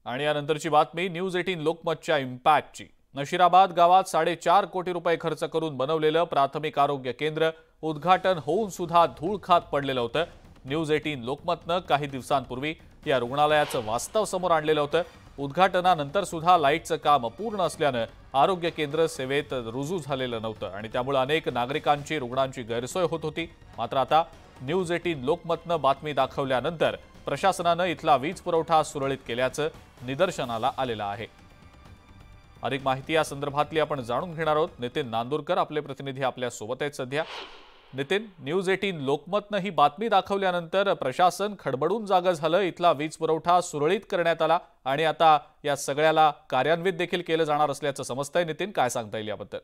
आणि यानंतरची बातमी न्यूज 18 लोकमतच्या इम्पॅक्टची। नशिराबाद गावात 4.5 कोटी रुपये खर्च करून बनवलेलं प्राथमिक आरोग्य केंद्र उद्घाटन होऊन सुद्धा धूळ खात पडलेलं होतं। न्यूज 18 लोकमतनं काही दिवसांपूर्वी या रुग्णालयाचं वास्तव समोर आणलेलं होतं। उद्घाटनानंतर सुद्धा लाईटचं काम अपूर्ण असल्यानं आरोग्य केंद्र सेवेत रुजू झालेलं नव्हतं आणि त्यामुळे अनेक नागरिकांची रुग्णांची गैरसोय होत होती। मात्र आता न्यूज 18 लोकमतनं बातमी दाखवल्यानंतर प्रशासनानं इथला वीज पुरवठा सुरळीत केल्याचं निदर्शनाला आलेलं आहे। अधिक माहिती या संदर्भातली आपण जाणून घेणार आहोत। नितीन नांदुरकर आपले प्रतिनिधी आपल्या सोबत आहेत सध्या। नितीन, न्यूज 18 लोकमतनं ही बातमी दाखवल्यानंतर प्रशासन खडबडून जागं झालं, इथला वीज पुरवठा सुरळीत करण्यात आला आणि आता या सगळ्याला कार्यान्वित देखील केलं जाणार असल्याचं समजतंय। नितीन, काय सांगता येईल याबद्दल?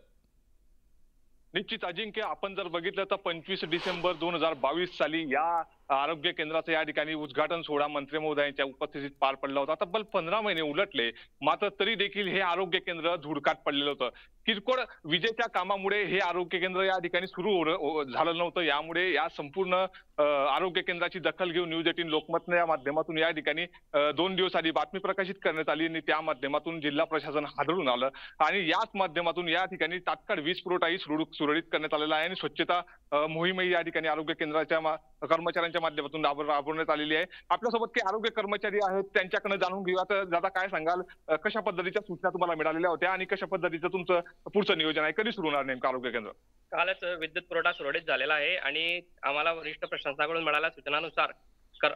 निश्चित अजिंक्य, आपण जर बघितलं तर 25 डिसेंबर 2022 साली या आरोग्य केंद्राचं या ठिकाणी उद्घाटन सोहळा मंत्री महोदयांच्या उपस्थितीत पार पडला होता। तब्बल 15 महिने उलटले, मात्र तरी देखील हे आरोग्य केंद्र धुडकात पडलेलं होतं। किरकोळ विजेच्या कामामुळे हे आरोग्य केंद्र या ठिकाणी सुरू झालं नव्हतं। यामुळे या संपूर्ण आरोग्य केंद्राची दखल घेऊन न्यूज 18 लोकमतने या माध्यमातून या ठिकाणी 2 दिवस आधी बातमी प्रकाशित करण्यात आली आणि त्या माध्यमातून जिल्हा प्रशासन हादरून आलं आणि याच माध्यमातून या ठिकाणी तात्काळ वीज पुरवठाही सुरळीत करण्यात आलेला आहे आणि स्वच्छता मोहीमही या ठिकाणी आरोग्य केंद्राच्या कर्मचाऱ्यांच्या माध्यमातून राबवण्यात आलेली आहे। आपल्यासोबत काही आरोग्य कर्मचारी आहेत, त्यांच्याकडे जाणून घेऊया। तर दादा, काय सांगाल, कशा पद्धतीच्या सूचना तुम्हाला मिळालेल्या होत्या आणि कशा पद्धतीचं तुमचं पुढचं नियोजन आहे? कधी सुरू होणार नेमकं आरोग्य केंद्र? कालच विद्युत पुरवठा सुरळीत झालेला आहे आणि आम्हाला वरिष्ठ प्रशासनाकडून मिळालेल्या सूचनानुसार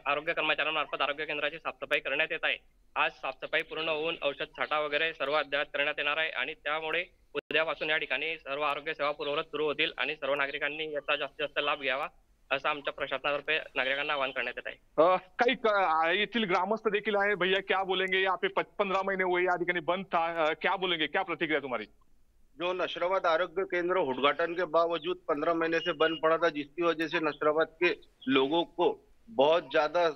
आरोग्य कर्मचाऱ्यांमार्फत आरोग्य केंद्राची साफसफाई करण्यात येत आहे। आज साफसफाई पूर्ण होऊन औषध साठा वगैरे सर्व अद्ययावत करण्यात येणार आहे आणि त्यामुळे उद्यापासून या ठिकाणी सर्व आरोग्य सेवा पूर्ववत सुरू होतील आणि सर्व नागरिकांनी याचा जास्तीत जास्त लाभ घ्यावा असं आमच्या प्रशासनातर्फे नागरिकांना आवाहन करण्यात येत आहे। काही येथील ग्रामस्थ देखील आहे। भैया, क्या बोलेंगे? यहाँ पे 15 महीने हुए या ठिकाणी बंद था, क्या बोलेंगे, क्या प्रतिक्रिया तुम्हारी? जो नशराबाद आरोग्य केंद्र उद्घाटन के बावजूद 15 महीने से बंद पड़ा था, जिसकी वजह से नशराबाद के लोगों को बहुत ज्यादा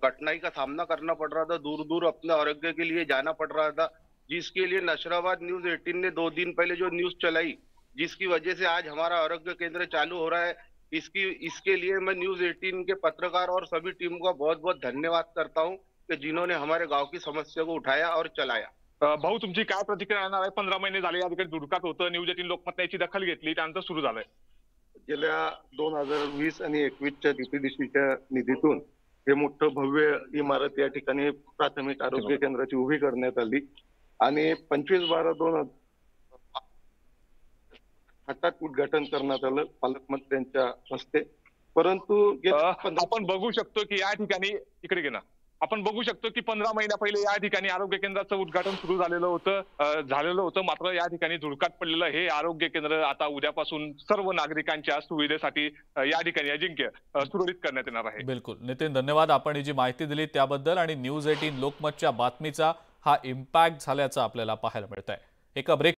कठिनाई का सामना करना पड़ रहा था। दूर दूर अपने आरोग्य के लिए जाना पड़ रहा था, जिसके लिए नशराबाद न्यूज 18 ने 2 दिन पहले जो न्यूज चलाई, जिसकी वजह से आज हमारा आरोग्य केंद्र चालू हो रहा है। इसके लिए मैं न्यूज 18 के पत्रकार और सभी टीम का बहुत बहुत धन्यवाद करता हूं कि जिन्होंने हमारे गांव की समस्या को उठाया और चलाया। भाऊ, तुमची काय प्रतिक्रिया येणार आहे? 15 महिने झाले या ठिकाणी धुडकात होतं, न्यूज 18 लोकमतने याची दखल घेतली, त्यानंतर सुरू झालंय। गेल्या 2020 आणि 21च्या डीपीडीसीच्या निधीतून हे मोठं भव्य इमारत या ठिकाणी प्राथमिक आरोग्य केंद्राची उभी करण्यात आली आणि 25/12/2000 हातात उद्घाटन करण्यात आलं पालकमंत्र्यांच्या हस्ते। परंतु आपण बघू शकतो की या ठिकाणी, इकडे घे ना, आपण बघू शकतो की 15 महिन्या पहिले या ठिकाणी आरोग्य केंद्राचं उद्घाटन सुरू झालेलं होतं, मात्र या ठिकाणी धुडकात पडलेलं हे आरोग्य केंद्र आता उद्यापासून सर्व नागरिकांच्या सुविधेसाठी या ठिकाणी अजिंक्य सुरळीत करण्यात येणार आहे। बिलकुल नितीन, धन्यवाद आपण ही जी माहिती दिली त्याबद्दल। आणि न्यूज 18 लोकमतच्या बातमीचा हा इम्पॅक्ट झाल्याचं आपल्याला पाहायला मिळतंय। एका ब्रेक